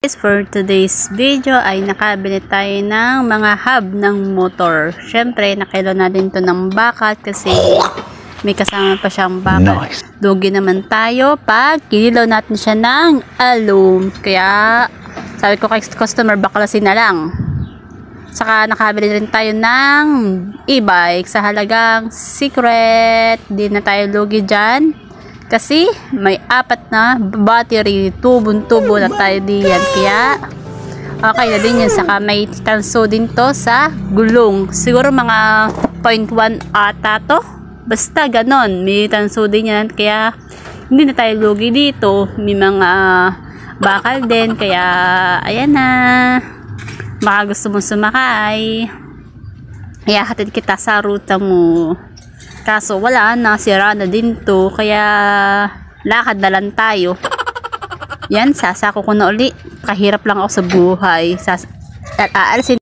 For today's video ay nakabili tayo ng mga hub ng motor. Syempre nakilo natin to ng bakal kasi may kasama pa siyang bakal. Nice. Lugi naman tayo pag kinilaw natin siya ng alum. Kaya sabi ko kay customer, baklasin na lang. Saka nakabili rin tayo ng e-bike sa halagang secret. Di na tayo lugi dyan kasi may 4 na battery, tubong-tubo na tayo diyan, kaya okay na din yun. Saka may tanso din to sa gulong, siguro mga 0.1 ata to, basta ganon, may tanso din yan, kaya hindi na tayo lugi dito. May mga bakal din, kaya ayan na, baka gusto mong sumakay, ihahatid kita sa ruta mo. Kaso wala na, sira na din to, kaya lakad na lang tayo. Yan, sasako ko na uli. Kahirap lang ako sa buhay. Aalisin